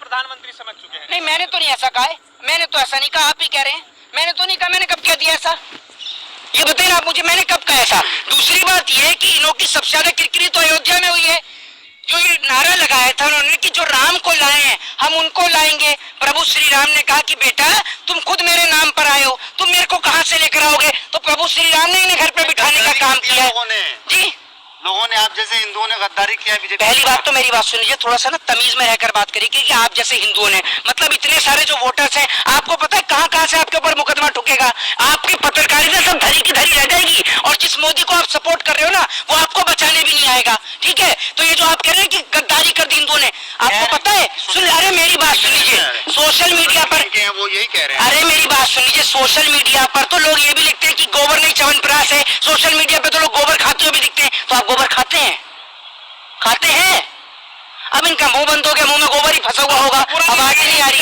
प्रधानमंत्री समझ चुके हैं। नहीं, मैंने तो नहीं ऐसा कहा है, मैंने तो ऐसा नहीं कहा, आप ही कह रहे हैं। मैंने तो नहीं कहा, मैंने कब कह दिया ऐसा? ये बताइए आप मुझे, मैंने कब कहा ऐसा? दूसरी बात ये कि इन लोगों की सबसे ज्यादा किरकिरी तो अयोध्या में हुई है। जो ये नारा लगाया था उन्होंने कि जो राम को लाए हैं हम उनको लाएंगे। प्रभु श्री राम ने कहा कि बेटा तुम खुद मेरे नाम पर आए हो, तुम मेरे को कहां से लेकर आओगे? तो प्रभु श्री राम ने इन्हें घर पे बिठाने का काम किया है। जी, लोगों ने, आप जैसे हिंदुओं ने गद्दारी किया बीजेपी। पहली बात तो मेरी बात सुन लीजिए, थोड़ा सा ना तमीज में रहकर बात करिए, क्योंकि आप जैसे हिंदुओं ने, मतलब इतने सारे जो वोटर्स हैं, आपको पता है कहां कहां से आपके ऊपर मुकदमा ठुकेगा। आपकी पत्रकारिता सब धरी की धरी रह जाएगी, और जिस मोदी को आप सपोर्ट कर रहे हो ना वो आपको बचाने भी नहीं आएगा। ठीक है, तो ये जो आप कह रहे हैं कि गद्दारी कर दी हिंदुओं ने, आपको पता है? सुन, अरे मेरी बात सुन लीजिए, सोशल मीडिया पर वो यही कह रहे हैं। अरे मेरी बात सुन लीजिए, सोशल मीडिया पर तो लोग ये भी लिखते हैं कि गोबर नहीं च्यवनप्राश है। सोशल मीडिया पे तो लोग गोबर खाते हुए भी दिखते हैं। तो आप गोबर खाते हैं? खाते हैं? अब इनका मुंह बंद हो गया, मुंह में गोबर ही फंसा हुआ होगा, आवाज ही नहीं आ रही।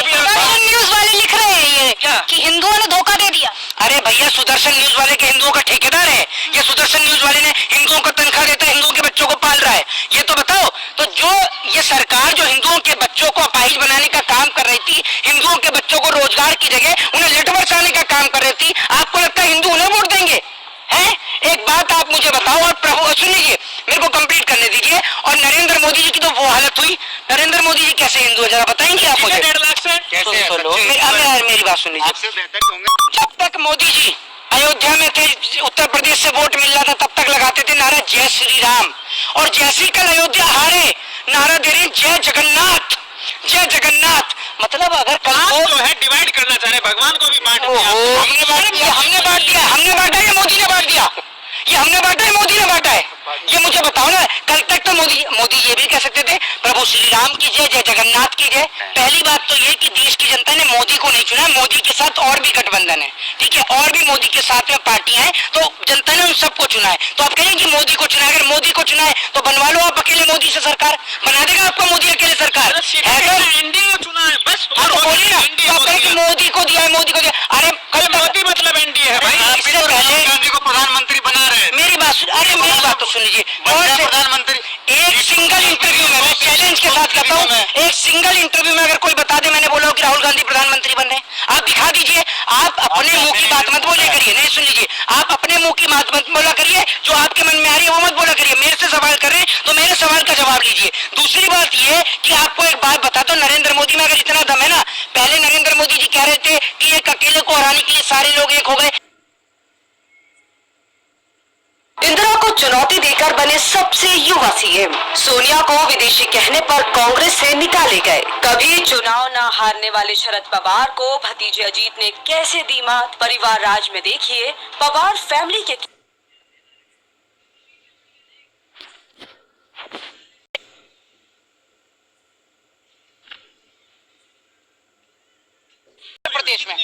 न्यूज वाले लिख रहे हैं ये क्या कि हिंदुओं ने धोखा दे दिया। अरे भैया, सुदर्शन न्यूज वाले के हिंदुओं का ठेकेदार है ये? सुदर्शन न्यूज वाले ने हिंदुओं को तनख्वाह देता है, हिंदुओं के बच्चों को पाल रहा है? ये तो बताओ। तो जो ये सरकार जो हिंदुओं के बच्चों को अपाहिज बनाने का काम कर रही थी, हिंदुओं के बच्चों को रोजगार की जगह उन्हें लट बरसाने का काम कर रही थी, आपको लगता है हिंदू उन्हें वोट देंगे? हैं? एक बात आप मुझे बताओ, और प्रभु सुन लीजिए, मेरे को कंप्लीट करने दीजिए। और नरेंद्र मोदी जी की तो वो हालत हुई, नरेंद्र मोदी जी कैसे हिंदू है जरा बताएंगे आप मुझे? 1.5 लाख से मेरी बात सुन लीजिए, आपसे बेहतर होंगे। जब तक मोदी जी अयोध्या में थे, उत्तर प्रदेश से वोट मिल रहा था, तब तक लगाते थे नारा जय श्री राम, और जैसे ही कल अयोध्या हारे नारा दे रहे हैं जय जगन्नाथ, जय जगन्नाथ। मतलब अगर कल आप को जो है डिवाइड करना चाह रहे हैं, भगवान को भी बांट दिया। हमने बांट दिया, हमने बांट दिया, हमने बांटा या मोदी ने बांट दिया? ये हमने बांटा है, मोदी ने बांटा है? ये मुझे बताओ ना। कल तक तो मोदी ये भी कह सकते थे प्रभु श्री राम की जय, जय जगन्नाथ की जय। पहली बात तो ये कि देश की जनता ने मोदी को नहीं चुना, मोदी के साथ और भी गठबंधन है, ठीक है, और भी मोदी के साथ में पार्टियां हैं, तो जनता ने उन सबको चुना है। तो आप कहेंगे कि मोदी को चुना है, अगर मोदी को चुना है तो बनवा लो आप अकेले मोदी से सरकार, बना देगा आपको मोदी अकेले सरकार? एनडीए चुना है बस। बोलिए ना, तो आप कहेंगे मोदी को दिया है, मोदी को दिया। अरे कल मोदी मतलब एनडीए है भाई। इससे पहले गांधी को प्रधानमंत्री बना रहे हैं। मेरी बात सुन, अरे मेरी बात तो सुन लीजिए। और प्रधानमंत्री एक सिंगल इंटरव्यू में, मैं चैलेंज के साथ कहता हूँ, एक सिंगल इंटरव्यू में अगर कोई बता दे मैंने बोला हो कि राहुल गांधी प्रधानमंत्री बन रहे हैं, आप दिखा दीजिए। आप अपने मुंह की बात मत बोले करिए, नहीं सुन लीजिए, आप अपने मुंह की बात मत बोला करिए, जो आपके मन में आ रही है वो मत बोला करिए। मेरे से सवाल कर रहे हैं तो मेरे सवाल का जवाब लीजिए। दूसरी बात ये कि आपको एक बात बताता हूँ, नरेंद्र मोदी में अगर इतना दम है ना, पहले नरेंद्र मोदी जी कह रहे थे कि एक अकेले को हराने के लिए सारे लोग एक हो गए। इंदिरा को चुनौती देकर बने सबसे युवा सीएम, सोनिया को विदेशी कहने पर कांग्रेस से निकाले गए। कभी चुनाव न हारने वाले शरद पवार को भतीजे अजीत ने कैसे दी मात, परिवार राज में देखिए पवार फैमिली के। प्रदेश में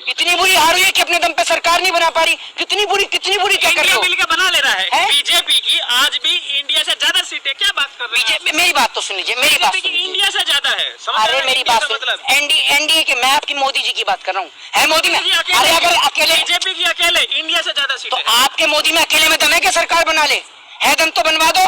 इतनी बुरी हार हुई है कि अपने दम पे सरकार नहीं बना पा रही। कितनी बुरी क्या कर रहे हो? मिलकर बना ले रहा है बीजेपी की आज भी इंडिया से ज्यादा सीटें। क्या बात कर रहे हैं? मेरी बात तो सुन लीजिए, मेरी बात सुन लीजिए। इंडिया से ज्यादा है। अरे मेरी बात सुन, एनडीए के, मैं आपकी मोदी जी की बात कर रहा हूँ, है मोदी में? अरे अगर अकेले बीजेपी की अकेले इंडिया से ज्यादा सीटें तो आपके मोदी में अकेले में दम है कि सरकार बना ले? है दम तो बनवा दो।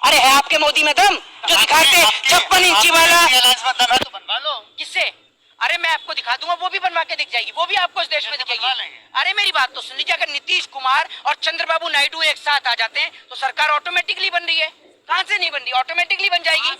अरे है आपके मोदी में दम जो दिखाते 56 इंची वाला? तो बनवा लो। किससे? अरे मैं आपको दिखा दूंगा, वो भी बनवा के दिख जाएगी, वो भी आपको इस देश में दिखेगी। अरे मेरी बात तो सुन लीजिए, अगर नीतीश कुमार और चंद्रबाबू नायडू एक साथ आ जाते हैं तो सरकार ऑटोमेटिकली बन रही है। कहां से नहीं बन रही, ऑटोमेटिकली बन जाएगी।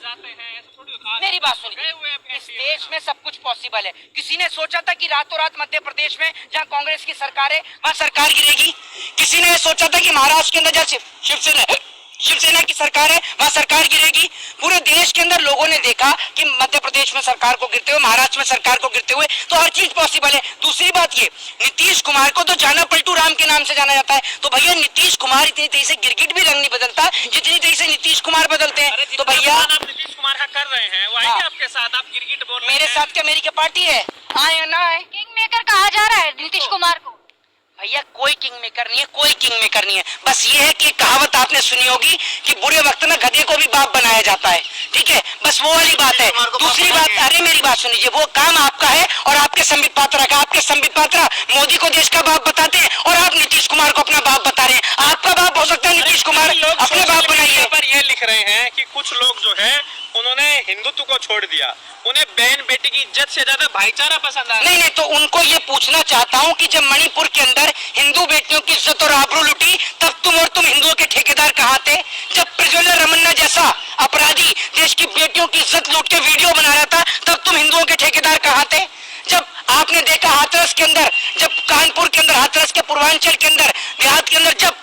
मेरी बात सुनिए, इस देश में सब कुछ पॉसिबल है। किसी ने सोचा था कि रातों रात मध्य प्रदेश में जहां कांग्रेस की सरकार है वहां सरकार गिरेगी? किसी ने सोचा था कि महाराष्ट्र के अंदर जहाँ शिवसेना की सरकार है वहां सरकार गिरेगी? पूरे देश के अंदर लोगों ने देखा कि मध्य प्रदेश में सरकार को गिरते हुए, महाराष्ट्र में सरकार को गिरते हुए, तो हर चीज पॉसिबल है। दूसरी बात ये, नीतीश कुमार को तो जाना पलटू राम के नाम से जाना जाता है, तो भैया नीतीश कुमार इतनी तेजी से गिरगिट भी रंग नहीं बदलता जितनी तेजी से नीतीश कुमार बदलते हैं। तो भैया आप नीतीश कुमार का कर रहे हैं, वो आएंगे आपके साथ, आप गिरगिट बोल रहे हैं। मेरे साथ क्या, मेरी क्या पार्टी है? आए या ना आए, किंग मेकर कहा जा रहा है नीतीश कुमार को। भैया कोई किंग मेकर नहीं है, कोई किंग मेकर नहीं है। बस ये है कि कहावत आपने सुनी होगी कि बुरे वक्त में गधे को भी बाप बनाया जाता है, ठीक है, बस वो वाली बात है। दूसरी बात, अरे मेरी बात सुन लीजिए, वो काम आपका है और आपके संबित पात्रा का। आपके संबित पात्रा मोदी को देश का बाप बताते हैं और आप नीतीश कुमार को अपना बाप बता रहे हैं। आपका बाप हो सकता है नीतीश कुमार, अपने बाप बनाइए। पर ये लिख रहे हैं कि कुछ लोग जो है उन्होंने हिंदुत्व को छोड़ दिया, उन्हें बहन बेटी की इज्जत से ज्यादा भाईचारा पसंद आ रहा है। नहीं, तो उनको ये पूछना चाहता हूँ कि जब मणिपुर के अंदर हिंदू बेटियों की इज्जत और आबरू लुटी, तब तुम हिंदुओं के ठेकेदार कहाँ थे? जब प्रज्वल रमन्ना जैसा अपराधी देश की बेटियों की इज्जत लूट के वीडियो बना रहा था, तब तुम हिंदुओं के ठेकेदार कहाँ थे? जब आपने देखा हाथरस के अंदर, जब कानपुर के अंदर, हाथरस के पूर्वांचल के अंदर, देहात के अंदर, जब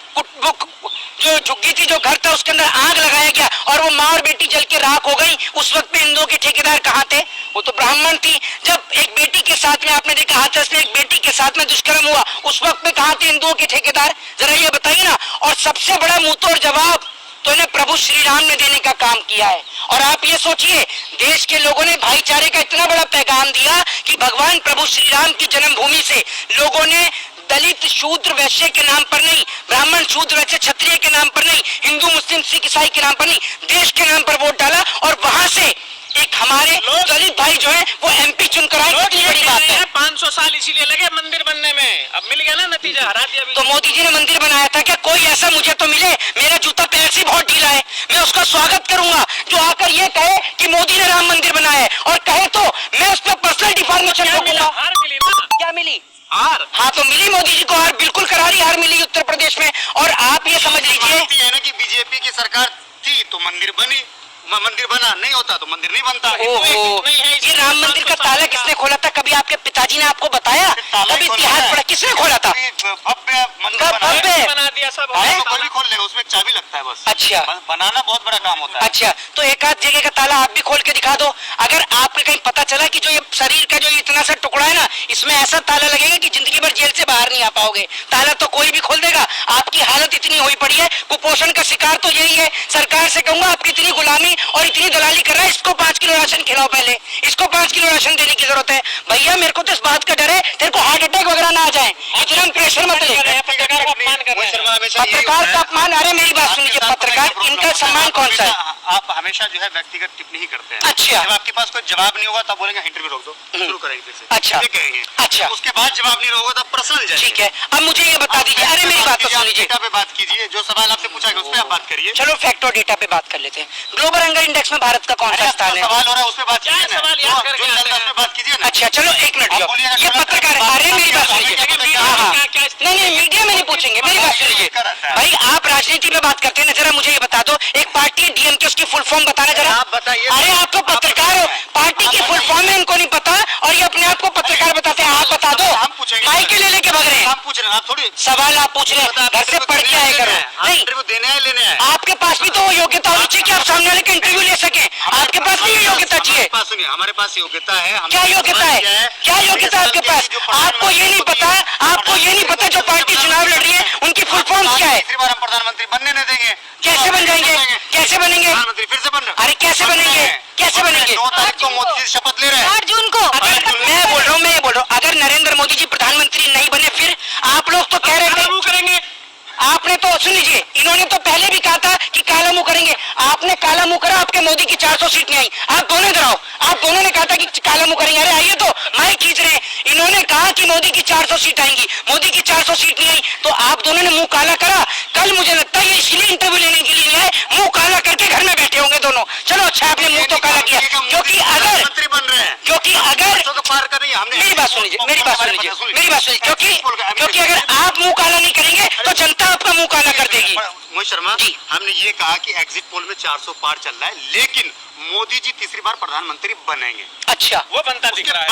जो झुग्गी थी, जो घर था, उसके अंदर आग लगाया गया और वो माँ और बेटी जल के राख हो गई, उस वक्त में हिंदुओं के ठेकेदार कहाँ थे? वो तो ब्राह्मण थी। जब एक बेटी के साथ में आपने देखा हाथरस में एक बेटी के साथ में दुष्कर्म हुआ, उस वक्त में कहाँ थे हिंदुओं के ठेकेदार? जरा ये बताइए ना। और सबसे बड़ा मुंहतोड़ जवाब तो इन्हें प्रभु श्री राम ने देने का काम किया है। और आप ये सोचिए, देश के लोगों ने भाईचारे का इतना बड़ा पैगाम दिया कि भगवान प्रभु श्री राम की जन्मभूमि से लोगों ने दलित शूद्र वैश्य के नाम पर नहीं, ब्राह्मण शूद्र वैश्य क्षत्रिय के नाम पर नहीं, हिंदू मुस्लिम सिख ईसाई के नाम पर नहीं, देश के नाम पर वोट डाला और वहां से एक हमारे दलित भाई जो है वो एमपी चुनकर आए। कितनी बड़ी बात है। 500 साल इसीलिए लगे मंदिर बनने में, अब मिल गया ना नतीजा, हरा दिया। तो मोदी जी ने मंदिर बनाया था क्या? कोई ऐसा मुझे तो मिले, मेरा जूता पैर से बहुत ढीला है, मैं उसका स्वागत करूंगा जो आकर ये कहे कि मोदी ने राम मंदिर बनाया है, और कहे तो मैं उस पर पर्सनल डिफॉर्मेशन करूंगा। हार मिली ना, क्या मिली? हार। हाँ, तो मिली मोदी जी को हार, बिल्कुल करारी हार मिली उत्तर प्रदेश में। और आप ये समझ लीजिए है ना कि बीजेपी की सरकार थी तो मंदिर बनी, मंदिर बना, नहीं होता तो मंदिर नहीं बनता। ये राम मंदिर का ताला किसने खोला था? कभी आपके पिताजी ने आपको बताया? कभी इतिहास पढ़ा? किसने खोला था? भव्य मंदिर बना दिया सब। कोई भी खोल लेगा, उसमें चाबी लगता है बस। अच्छा, बनाना बहुत बड़ा काम होता है। अच्छा, तो एक आध जगह का ताला आप भी खोल के दिखा दो। अगर आपको कहीं पता चला कि जो ये शरीर का जो इतना सा टुकड़ा है ना, इसमें ऐसा ताला लगेगा कि जिंदगी भर जेल से बाहर नहीं आ पाओगे। ताला तो कोई भी खोल देगा। आपकी हालत इतनी हुई पड़ी है, कुपोषण का शिकार तो यही है। सरकार से कहूंगा, आपकी इतनी गुलामी और इतनी दलाली कर रहा है, इसको 5 किलो राशन खिलाओ पहले, इसको 5 किलो राशन देने की जरूरत है। भैया मेरे को तो इस बात का डर है तेरे को हार्ट अटैक वगैरह ना आ जाए, इतना प्रेशर मत ले। पत्रकार का अपमान कर रहे हैं। पत्रकार का अपमान? अरे मेरी बात सुनिए, पत्रकार इनका सम्मान कौन सा है? आप हमेशा जो है व्यक्तिगत टिप्पणी ही करते हैं। अच्छा, जब आपके पास कोई जवाब नहीं होगा तब बोलेंगे इंटरव्यू रोक दो, शुरू करेंगे फिर से। अच्छा, अच्छा, उसके बाद जवाब नहीं होगा तब पर्सनल जाएंगे। ठीक है, अब मुझे ये बता दीजिए। अरे मेरी बात तो सुन लीजिए, डेटा पे बात कीजिए, जो सवाल आपसे पूछा गया उस पे आप बात करिए। चलो फैक्ट और डेटा पे बात कर लेते हैं। ग्लोबल हंगर इंडेक्स में भारत का कौन सा स्थान है? सवाल हो रहा है उस पे बात कीजिए ना, सवाल याद करके जो चलता है उस पे बात कीजिए ना। अच्छा चलो एक मिनट, ये पत्रकार, अरे मेरी बात सुनिए। हाँ, नहीं मीडिया में नहीं पूछेंगे, मेरी बात सुनिए भाई। आप राजनीति में बात करते हैं ना, जरा मुझे ये बता दो, एक पार्टी है डीएमके, उसकी फुल फॉर्म बताना जरा। आप बताइए। अरे आप तो पत्रकार हो, पार्टी की फुल फॉर्म है इनको नहीं पता और ये अपने आप को पत्रकार बताते हैं। आप बता दो, माइक ले लेके भाग रहे हैं। आप पूछ रहे हैं, आप थोड़ी सवाल आप पूछ रहे हैं, घर से पढ़ के आए करो। नहीं, इंटरव्यू देने है लेने है। आपके पास भी तो योग्यता होनी चाहिए कि आप सामने वाले का इंटरव्यू ले सके। आपके पास नहीं योग्यता चाहिए। सुनिए, हमारे पास योग्यता है। क्या योग्यता है? क्या योग्यता है आपके पास? आपको ये नहीं पता, आपको ये नहीं पता जो पार्टी चुनाव लड़ रही है उनकी फुल फॉर्म क्या है? तीसरी बार हम प्रधानमंत्री बनने नहीं देंगे। कैसे बन जाएंगे? कैसे बनेंगे? प्रधानमंत्री फिर से बन रहे। अरे कैसे बनेंगे? कैसे बनेंगे? 9 तारीख को मोदी जी शपथ ले रहे हैं। 8 जून को। मैं बोल रहा हूँ, अगर नरेंद्र मोदी जी प्रधानमंत्री नहीं बने फिर आप लोग तो कह रहे थे करेंगे। आपने तो सुन लीजिए, इन्होंने तो पहले भी कहा था कि काला मुंह करेंगे। आपने काला मुंह करा, आपके मोदी की 400 सीट नहीं आई। आप दोनों इधर आओ, आप दोनों ने कहा था कि काला मुंह करेंगे। अरे आइए तो, माइक खींच रहे हैं। इन्होंने कहा कि मोदी की 400 सीट आएंगी, मोदी की 400 सीट नहीं आई, तो आप दोनों ने मुंह काला करा। कल मुझे लगता है ये इसलिए इंटरव्यू लेने के लिए आए, मुंह काला करके घर में बैठे होंगे दोनों। चलो अच्छा, आपने मुंह तो काला किया, क्योंकि अगर मंत्री बन रहे हैं, क्योंकि अगर तो पार कर रही है। हमने मेरी बात सुन लीजिए, मेरी बात सुन लीजिए, मेरी बात सुन लीजिए, क्योंकि अगर आप मुंह काला नहीं करेंगे तो जनता आपका मुंह काला कर देगी। मोहित शर्मा जी, हमने ये कहा कि एग्जिट पोल में 400 पार चल रहा है, लेकिन मोदी जी तीसरी बार प्रधानमंत्री बनेंगे। अच्छा, वो बनता दिख रहा है।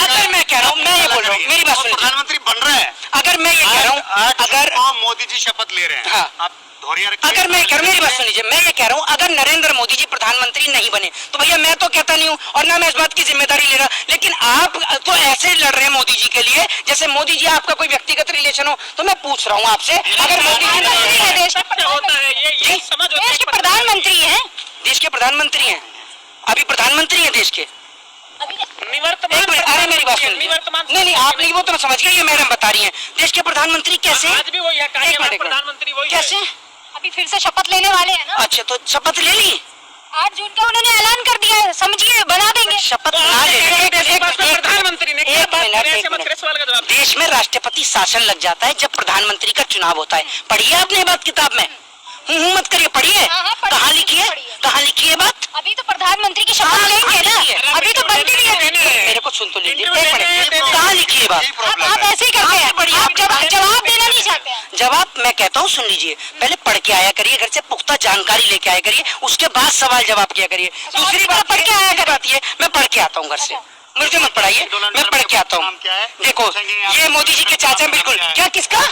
अगर मैं कह रहा हूँ, मैं ये बोल रहा हूँ, मेरी बात सुनिए, प्रधानमंत्री बन रहे हैं। अगर मैं ये कह रहा हूँ, अगर मोदी जी शपथ ले रहे हैं, हाँ, आप अगर मैं कह रहा हूँ, मेरी बात सुन लीजिए, मैं ये कह रहा हूँ अगर नरेंद्र मोदी जी प्रधानमंत्री नहीं बने तो भैया मैं तो कहता नहीं हूँ और ना मैं इस बात की जिम्मेदारी ले रहा, लेकिन आप तो ऐसे लड़ रहे हैं मोदी जी के लिए जैसे मोदी जी आपका कोई व्यक्तिगत रिलेशन हो। तो मैं पूछ रहा हूँ आपसे, अगर मोदी जी देश होता है ये समझ देश के प्रधानमंत्री हैं, देश के प्रधानमंत्री हैं, अभी प्रधानमंत्री हैं देश के। अरे मेरी बात सुन, नहीं आप नहीं, वो तो मैं समझ गया, ये मैडम बता रही हैं देश के प्रधानमंत्री कैसे? आज भी वही है, प्रधानमंत्री वही कैसे? अभी फिर से शपथ लेने वाले हैं ना। अच्छा, तो शपथ ले ली 8 जून का उन्होंने ऐलान कर दिया है, समझिए बना देंगे शपथ ना ले। प्रधानमंत्री ने देश में राष्ट्रपति शासन लग जाता है जब प्रधानमंत्री का चुनाव होता है। पढ़िए आपने ये बात किताब में, मत करिए, पढ़िए। हाँ, हाँ, पढ़िए, कहाँ लिखी है, पढ़िए। कहाँ लिखी है बात? अभी तो प्रधानमंत्री की शपथ लेंगे ना, अभी तो बनती भी है। मेरे को सुन तो लीजिए, इंटरव्यू एक देने- मिनट, देने- कहाँ लिखी है बात? यही आप प्रॉब्लम है। ऐसे ही करते हैं, आप जवाब देना नहीं चाहते हैं। जवाब मैं कहता हूँ, सुन लीजिए, पहले पढ़ के आया करिए, घर से पुख्ता जानकारी लेके आया करिए, उसके बाद सवाल जवाब किया करिए। दूसरी बात पढ़ के आया कर बात ये, मैं पढ़ के आता हूँ घर से, मुझे मत पढ़ाइए, मैं पढ़ के आता हूँ। नाम क्या है? देखो, ये मोदी जी के चाचा बिल्कुल, क्या किसका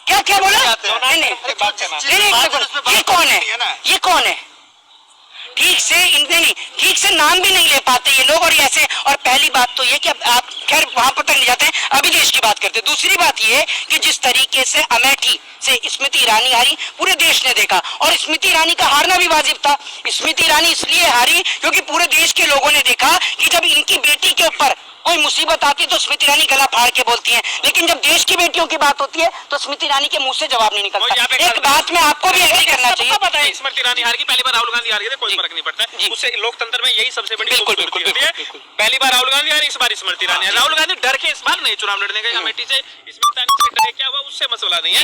क्या क्या बोला? नहीं नहीं, ये कौन है, ये कौन है? ठीक से नहीं, ठीक से नाम भी नहीं ले पाते ये लोग, और ऐसे। और पहली बात तो ये कि अब आप खैर वहां पर तक नहीं जाते हैं, अभी देश की बात करते हैं। दूसरी बात ये कि जिस तरीके से अमेठी से स्मृति ईरानी हारी, पूरे देश ने देखा, और स्मृति ईरानी का हारना भी वाजिब था। स्मृति ईरानी इसलिए हारी क्योंकि पूरे देश के लोगों ने देखा कि जब इनकी बेटी के ऊपर कोई मुसीबत आती है तो स्मृति ईरानी गला फाड़ के बोलती हैं, लेकिन जब देश की बेटियों की बात होती है तो स्मृति ईरानी के मुंह से जवाब नहीं निकलता। एक बात में आपको भी एग्री करना चाहिए। सबको पता है स्मृति ईरानी हार की, पहली बार राहुल गांधी हार गए थे, कोई फर्क नहीं पड़ता जी। है। उससे लोकतंत्र में यही सबसे बड़ी बिल्कुल, खूबसूरती बिल्कुल, होती है। बिल्कुल। पहली बार राहुल गांधी हारे, इस बार स्मृति ईरानी हार। राहुल गांधी डर के इस बार नहीं चुनाव लड़ने गए अमेठी से, स्मृति ईरानी से डरे, क्या हुआ उससे मसला नहीं है।